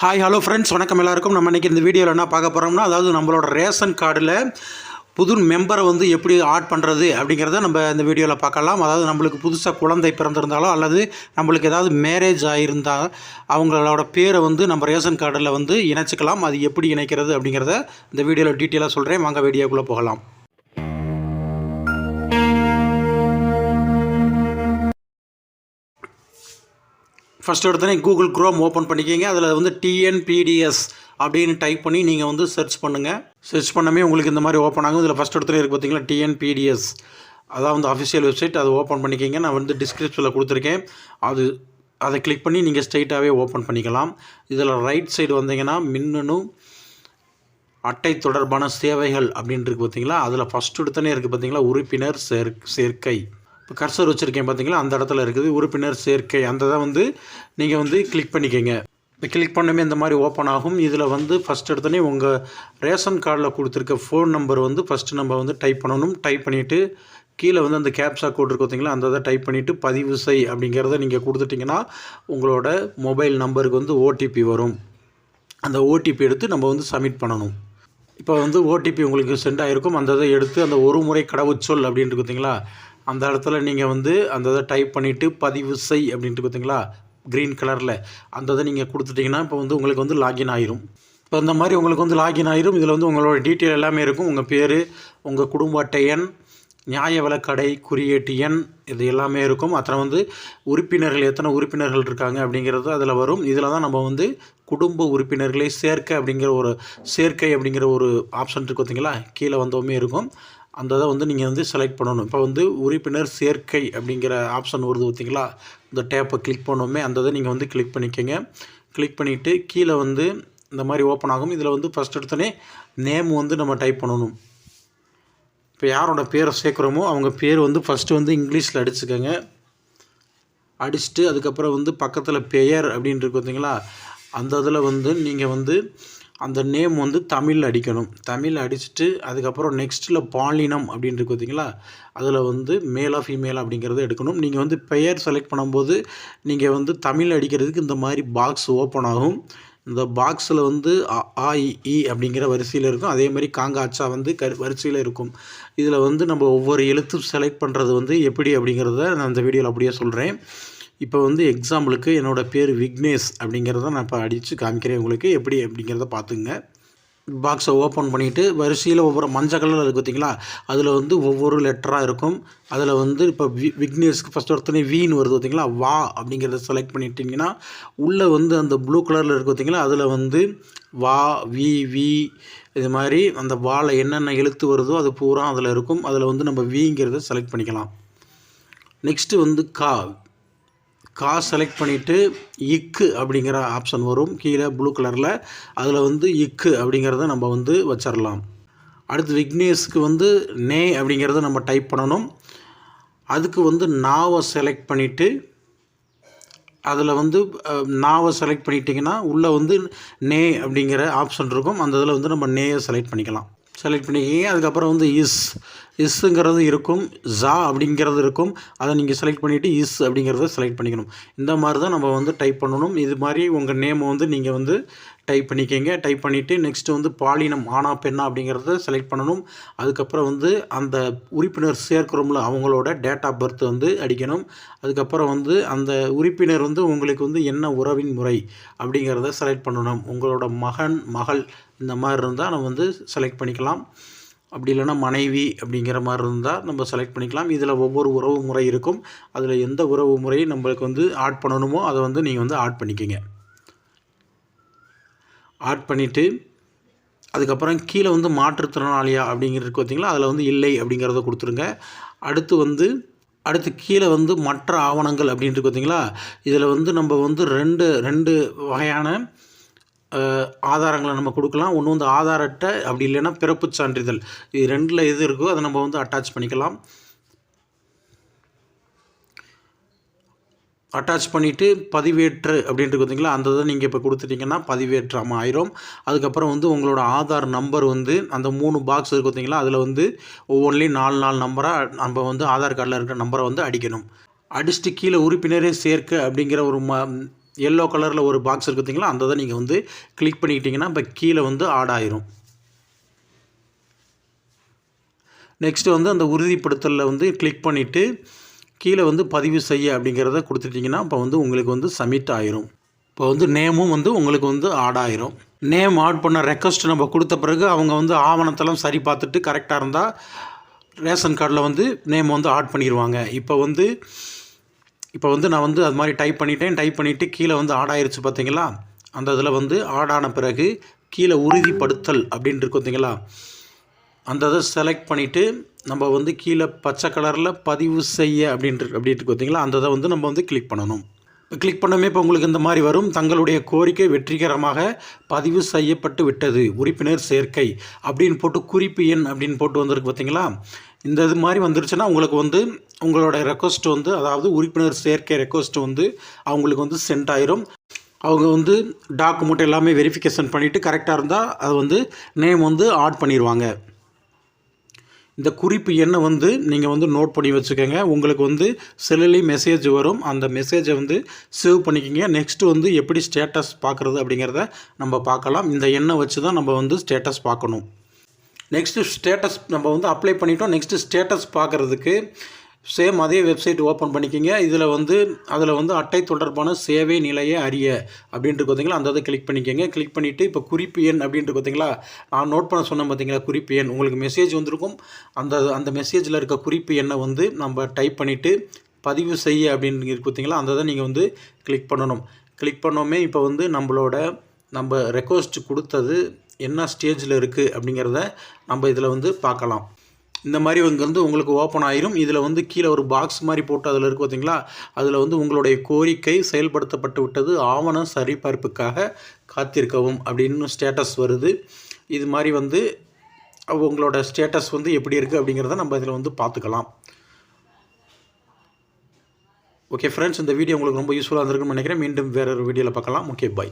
Hi hello friends, வணக்கம் எல்லாருக்கும். நம்ம இன்றைக்கி இந்த வீடியோவில் என்ன பார்க்க போகிறோம்னா, அதாவது நம்மளோட ரேஷன் கார்டில் புது மெம்பரை வந்து எப்படி ஆட் பண்ணுறது அப்படிங்கிறத நம்ம இந்த வீடியோவில் பார்க்கலாம். அதாவது நம்மளுக்கு புதுசாக குழந்தை பிறந்திருந்தாலோ அல்லது நம்மளுக்கு ஏதாவது மேரேஜ் ஆகியிருந்தால் அவங்களோட பேரை வந்து நம்ம ரேஷன் கார்டில் வந்து இணைச்சிக்கலாம். அது எப்படி இணைக்கிறது அப்படிங்கிறத இந்த வீடியோவில் டீட்டெயிலாக சொல்கிறேன். வாங்க வீடியோக்குள்ளே போகலாம். ஃபஸ்ட்டு எடுத்தோடனே கூகுள் குரோம் ஓப்பன் பண்ணிக்கிங்க. அதில் வந்து டிஎன்பிடிஎஸ் அப்படின்னு டைப் பண்ணி நீங்கள் வந்து சர்ச் பண்ணுங்கள். சர்ச் பண்ணவே உங்களுக்கு இந்த மாதிரி ஓப்பன் ஆகும். இதில் ஃபஸ்ட் இடத்துல இருக்குது பார்த்தீங்களா, டிஎன்பிடிஎஸ், அதான் வந்து அஃபிஷியல் வெப்சைட். அதை ஓப்பன் பண்ணிக்கிங்க. நான் வந்து டிஸ்கிரிப்ஷனில் கொடுத்துருக்கேன். அதை கிளிக் பண்ணி நீங்கள் ஸ்ட்ரைட்டாகவே ஓப்பன் பண்ணிக்கலாம். இதில் ரைட் சைடு வந்தீங்கன்னா மின்னணு அட்டை தொடர்பான சேவைகள் அப்படின்ட்டு இருக்குது பார்த்தீங்களா, அதில் ஃபஸ்ட் எடுத்தோடனே இருக்குது பார்த்தீங்களா, உறுப்பினர் சேர்க்கை. இப்போ கர்சர் வச்சுருக்கேன் பார்த்தீங்களா, அந்த இடத்துல இருக்குது உறுப்பினர் சேர்க்கை. அந்த தான் வந்து நீங்கள் வந்து கிளிக் பண்ணிக்கோங்க. இப்போ கிளிக் பண்ணவே இந்த மாதிரி ஓப்பன் ஆகும். இதில் வந்து ஃபஸ்ட் எடுத்தோடனே உங்கள் ரேஷன் கார்டில் கொடுத்துருக்க ஃபோன் நம்பர் வந்து ஃபஸ்ட்டு நம்ம வந்து டைப் பண்ணணும். டைப் பண்ணிவிட்டு கீழே வந்து அந்த கேப்சா கோட் இருக்குது பார்த்தீங்களா, அந்த இதை டைப் பண்ணிவிட்டு பதிவு செய் அப்படிங்கிறத நீங்கள் கொடுத்துட்டிங்கன்னா உங்களோட மொபைல் நம்பருக்கு வந்து ஓடிபி வரும். அந்த ஓடிபி எடுத்து நம்ம வந்து சப்மிட் பண்ணணும். இப்போ வந்து ஓடிபி உங்களுக்கு சென்ட் ஆகிருக்கும். அந்த இதை எடுத்து அந்த ஒரு முறை கடவுச்சொல் அப்படின்ட்டு பார்த்தீங்களா, அந்த இடத்துல நீங்கள் வந்து அந்த இதை டைப் பண்ணிவிட்டு பதிவு செய் அப்படின்ட்டு பார்த்தீங்களா க்ரீன் கலரில், அந்த இதை நீங்கள் கொடுத்துட்டிங்கன்னா இப்போ வந்து உங்களுக்கு வந்து லாகின் ஆகிரும். இப்போ இந்த மாதிரி உங்களுக்கு வந்து லாகின் ஆகிரும். இதில் வந்து உங்களோட டீட்டெயில் எல்லாமே இருக்கும். உங்கள் பேர், உங்கள் குடும்ப அட்டை எண், நியாய விலைக்கடை குறியீட்டு எண், இது எல்லாமே இருக்கும். அப்புறம் வந்து உறுப்பினர்கள் எத்தனை உறுப்பினர்கள் இருக்காங்க அப்படிங்கிறது அதில் வரும். இதில் தான் நம்ம வந்து குடும்ப உறுப்பினர்களை சேர்க்கை அப்படிங்கிற ஒரு ஆப்ஷன் இருக்குது பார்த்தீங்களா, கீழே வந்தோமே இருக்கும். அந்த இதை வந்து நீங்கள் வந்து செலக்ட் பண்ணணும். இப்போ வந்து உறுப்பினர் சேர்க்கை அப்படிங்கிற ஆப்ஷன் வருது பார்த்தீங்களா, இந்த டேப்பை கிளிக் பண்ணோமே, அந்த இதை நீங்கள் வந்து கிளிக் பண்ணிக்கோங்க. கிளிக் பண்ணிவிட்டு கீழே வந்து இந்த மாதிரி ஓப்பன் ஆகும். இதில் வந்து ஃபஸ்ட் எடுத்தோடனே நேம் வந்து நம்ம டைப் பண்ணணும். இப்போ யாரோட பேரை சேர்க்குறோமோ அவங்க பேர் வந்து ஃபஸ்ட்டு வந்து இங்கிலீஷில் அடிச்சுக்கோங்க. அடிச்சுட்டு அதுக்கப்புறம் வந்து பக்கத்தில் பெயர் அப்படின்னு இருக்கு பார்த்தீங்களா, அந்த இதில் வந்து நீங்கள் வந்து அந்த நேம் வந்து தமிழ் அடிக்கணும். தமிழ் அடிச்சுட்டு அதுக்கப்புறம் நெக்ஸ்ட்டில் பாலினம் அப்படின்னு இருக்கு பார்த்தீங்களா, அதில் வந்து மேலா ஃபீமேலா அப்படிங்கிறத எடுக்கணும். நீங்கள் வந்து பெயர் செலக்ட் பண்ணும்போது நீங்கள் வந்து தமிழ் அடிக்கிறதுக்கு இந்த மாதிரி பாக்ஸ் ஓப்பன் ஆகும். இந்த பாக்ஸில் வந்து ஆ இ அப்படிங்கிற வரிசையில் இருக்கும். அதே மாதிரி காங்காச்சா வந்து வரிசையில் இருக்கும். இதில் வந்து நம்ம ஒவ்வொரு எழுத்தும் செலக்ட் பண்ணுறது வந்து எப்படி அப்படிங்கிறத நான் இந்த வீடியோவில் அப்படியே சொல்கிறேன். இப்போ வந்து எக்ஸாம்பிளுக்கு என்னோடய பேர் விக்னேஷ் அப்படிங்கிறத நான் இப்போ அடித்து காமிக்கிறேன் உங்களுக்கு, எப்படி அப்படிங்கிறத பார்த்துங்க. பாக்ஸை ஓப்பன் பண்ணிவிட்டு வரிசையில் ஒவ்வொரு மஞ்சள் கலரில் இருக்குது பார்த்தீங்களா, அதில் வந்து ஒவ்வொரு லெட்டராக இருக்கும். அதில் வந்து இப்போ விக்னேஷ்க்கு ஃபஸ்ட் ஒருத்தனே வீன்னு வருது பார்த்தீங்களா, வா அப்படிங்கிறத செலக்ட் பண்ணிட்டீங்கன்னா உள்ளே வந்து அந்த ப்ளூ கலரில் இருக்குது பார்த்தீங்களா, அதில் வந்து வா, வி இது மாதிரி அந்த வாவில் என்னென்ன எழுத்து வருதோ அது பூரா அதில் இருக்கும். அதில் வந்து நம்ம விங்கிறத செலக்ட் பண்ணிக்கலாம். நெக்ஸ்ட்டு வந்து கா செலக்ட் பண்ணிவிட்டு இக்கு அப்படிங்கிற ஆப்ஷன் வரும் கீழே ப்ளூ கலரில், அதில் வந்து இக்கு அப்படிங்கிறத நம்ம வந்து வச்சிடலாம். அடுத்து விக்னேஷ்க்கு வந்து நே அப்படிங்கிறத நம்ம டைப் பண்ணணும். அதுக்கு வந்து நாவை செலக்ட் பண்ணிவிட்டு அதில் வந்து நாவை செலக்ட் பண்ணிட்டிங்கன்னா உள்ளே வந்து நே அப்படிங்கிற ஆப்ஷன் இருக்கும். அந்த இதில் வந்து நம்ம நேயை செலக்ட் பண்ணிக்கலாம். செலக்ட் பண்ணிக்கிங்க. அதுக்கப்புறம் வந்து இஸ்ஸுங்கிறது இருக்கும், ஜா அப்படிங்கிறது இருக்கும். அதை நீங்கள் செலக்ட் பண்ணிவிட்டு இஸ் அப்படிங்கிறத செலக்ட் பண்ணிக்கணும். இந்த மாதிரி தான் நம்ம வந்து டைப் பண்ணணும். இது மாதிரி உங்கள் நேமை வந்து நீங்கள் வந்து டைப் பண்ணிக்கோங்க. டைப் பண்ணிவிட்டு நெக்ஸ்ட்டு வந்து பாலினம் ஆனா பெண்ணா அப்படிங்கிறத செலக்ட் பண்ணணும். அதுக்கப்புறம் வந்து அந்த உறுப்பினர் சேர்க்கிறோம்ல அவங்களோட டேட் ஆஃப் பர்த் வந்து அடிக்கணும். அதுக்கப்புறம் வந்து அந்த உறுப்பினர் வந்து உங்களுக்கு வந்து என்ன உறவின் முறை அப்படிங்கிறத செலக்ட் பண்ணணும். உங்களோட மகன், மகள் இந்த மாதிரி இருந்தால் நம்ம வந்து செலக்ட் பண்ணிக்கலாம். அப்படி இல்லைன்னா மனைவி அப்படிங்கிற மாதிரி இருந்தால் நம்ம செலக்ட் பண்ணிக்கலாம். இதில் ஒவ்வொரு உறவு முறை இருக்கும். அதில் எந்த உறவு முறையை நம்மளுக்கு வந்து ஆட் பண்ணணுமோ அதை வந்து நீங்கள் வந்து ஆட் பண்ணிக்கோங்க. ஆட் பண்ணிவிட்டு அதுக்கப்புறம் கீழே வந்து மாற்றுத்திறனாளியா அப்படிங்கிறது பார்த்தீங்களா, அதில் வந்து இல்லை அப்படிங்கிறத கொடுத்துருங்க. அடுத்து கீழே வந்து மற்ற ஆவணங்கள் அப்படின்ட்டு பார்த்தீங்களா, இதில் வந்து நம்ம வந்து ரெண்டு வகையான ஆதாரங்களை நம்ம கொடுக்கலாம். ஒன்று வந்து ஆதார் அட்டை, அப்படி இல்லைன்னா பிறப்பு சான்றிதழ். இது ரெண்டில் எது இருக்கோ அதை நம்ம வந்து அட்டாச் பண்ணிக்கலாம். அட்டாச் பண்ணிவிட்டு பதிவேற்று அப்படின்ட்டு பார்த்தீங்களா, அந்த இதை நீங்கள் இப்போ கொடுத்துட்டிங்கன்னா பதிவேற்றாமல் ஆயிரும். அதுக்கப்புறம் வந்து உங்களோட ஆதார் நம்பர் வந்து அந்த 3 பாக்ஸ் இருக்குது பார்த்தீங்களா, அதில் வந்து ஒவ்வொன்றிலையும் 4 நம்பராக நம்ம வந்து ஆதார் கார்டில் இருக்கிற நம்பரை வந்து அடிக்கணும். அடிச்சுட்டு கீழே உறுப்பினரே சேர்க்க அப்படிங்கிற ஒரு எல்லோ கலரில் ஒரு பாக்ஸ் இருக்குது பார்த்தீங்களா, அந்த இதை நீங்கள் வந்து கிளிக் பண்ணிக்கிட்டிங்கன்னா இப்போ கீழே வந்து ஆட் ஆயிரும். நெக்ஸ்ட்டு வந்து அந்த உறுதிப்படுத்தலில் வந்து கிளிக் பண்ணிவிட்டு கீழே வந்து பதிவு செய்ய அப்படிங்கிறத கொடுத்துட்டிங்கன்னா இப்போ வந்து உங்களுக்கு வந்து சப்மிட் ஆயிரும். இப்போ வந்து நேமும் வந்து உங்களுக்கு வந்து ஆட் ஆயிரும். நேம் ஆட் பண்ண ரெக்வஸ்ட் நம்ம கொடுத்த பிறகு அவங்க வந்து ஆவணத்தெல்லாம் சரி பார்த்துட்டு கரெக்டாக இருந்தால் ரேஷன் கார்டில் வந்து நேம் வந்து ஆட் பண்ணிடுவாங்க. இப்போ வந்து நான் வந்து அது மாதிரி டைப் பண்ணிவிட்டு கீழே வந்து ஆட் ஆயிருச்சு பார்த்தீங்களா, அந்த இதில் வந்து ஆட் ஆன பிறகு கீழே உறுதிப்படுத்தல் அப்படின்ட்டு இருக்கு பார்த்தீங்களா, அந்த இதை செலக்ட் பண்ணிவிட்டு நம்ம வந்து கீழே பச்சை கலரில் பதிவு செய்ய அப்படின்ட்டு பார்த்தீங்களா, அந்த இதை வந்து நம்ம வந்து கிளிக் பண்ணணும். கிளிக் பண்ணவே இப்போ உங்களுக்கு இந்த மாதிரி வரும். தங்களுடைய கோரிக்கை வெற்றிகரமாக பதிவு செய்யப்பட்டு விட்டது, உறுப்பினர் சேர்க்கை அப்படின்னு போட்டு குறிப்பு எண் அப்படின்னு போட்டு வந்திருக்கு பார்த்தீங்களா. இந்த இது மாதிரி வந்துருச்சுன்னா உங்களுக்கு வந்து உங்களோட ரெக்வஸ்ட் வந்து, அதாவது உறுப்பினர் சேர்க்கை ரெக்வஸ்ட் வந்து அவங்களுக்கு வந்து சென்ட் ஆயிரும். அவங்க வந்து டாக்குமெண்ட் எல்லாமே வெரிஃபிகேஷன் பண்ணிவிட்டு கரெக்டாக இருந்தால் அது வந்து நேம் வந்து ஆட் பண்ணிடுவாங்க. இந்த குறிப்பு எண்ணை வந்து நீங்கள் வந்து நோட் பண்ணி வச்சுக்கோங்க. உங்களுக்கு வந்து செல்லுலேயும் மெசேஜ் வரும். அந்த மெசேஜை வந்து சேவ் பண்ணிக்கிங்க. நெக்ஸ்ட்டு வந்து எப்படி ஸ்டேட்டஸ் பார்க்குறது அப்படிங்கிறத நம்ம பார்க்கலாம். இந்த எண்ணை வச்சு தான் நம்ம வந்து ஸ்டேட்டஸ் பார்க்கணும். நெக்ஸ்ட்டு ஸ்டேட்டஸ் நம்ம வந்து அப்ளை பண்ணிட்டோம். நெக்ஸ்ட்டு ஸ்டேட்டஸ் பார்க்குறதுக்கு சேம் அதே வெப்சைட் ஓப்பன் பண்ணிக்கிங்க. அதில் வந்து அட்டை தொடர்பான சேவை நிலையை அறிய அப்படின்ட்டு பார்த்தீங்களா, அந்த இதை கிளிக் பண்ணிக்கோங்க. கிளிக் பண்ணிவிட்டு இப்போ குறிப்பு எண் அப்படின்ட்டு பார்த்தீங்களா, நான் நோட் பண்ண சொன்னேன் பார்த்தீங்களா, குறிப்பு எண் உங்களுக்கு மெசேஜ் வந்திருக்கும். அந்த மெசேஜில் இருக்க குறிப்பு எண்ணை வந்து நம்ம டைப் பண்ணிவிட்டு பதிவு செய்ய அப்படின்னு இருக்கு பார்த்தீங்களா, அந்த இதை நீங்கள் வந்து கிளிக் பண்ணணும். கிளிக் பண்ணோமே இப்போ வந்து நம்ம ரெக்வஸ்ட் கொடுத்தது என்ன ஸ்டேஜில் இருக்குது அப்படிங்கிறத நம்ம இதில் வந்து பார்க்கலாம். இந்த மாதிரி வந்து உங்களுக்கு ஓப்பன் ஆயிரும். இதில் வந்து கீழே ஒரு பாக்ஸ் மாதிரி போட்டு அதில் இருக்குது பார்த்தீங்களா, அதில் வந்து உங்களுடைய கோரிக்கை செயல்படுத்தப்பட்டு விட்டது, ஆவணம் சரிபார்ப்புக்காக காத்திருக்கவும் அப்படின்னு ஸ்டேட்டஸ் வருது. இது மாதிரி வந்து உங்களோட ஸ்டேட்டஸ் வந்து எப்படி இருக்குது அப்படிங்கிறத நம்ம இதில் வந்து பார்த்துக்கலாம். ஓகே ஃப்ரெண்ட்ஸ், இந்த வீடியோ உங்களுக்கு ரொம்ப யூஸ்ஃபுல்லாக இருந்திருக்குன்னு நினைக்கிறேன். மீண்டும் வேறு ஒரு வீடியோவில் பார்க்கலாம். Okay, by.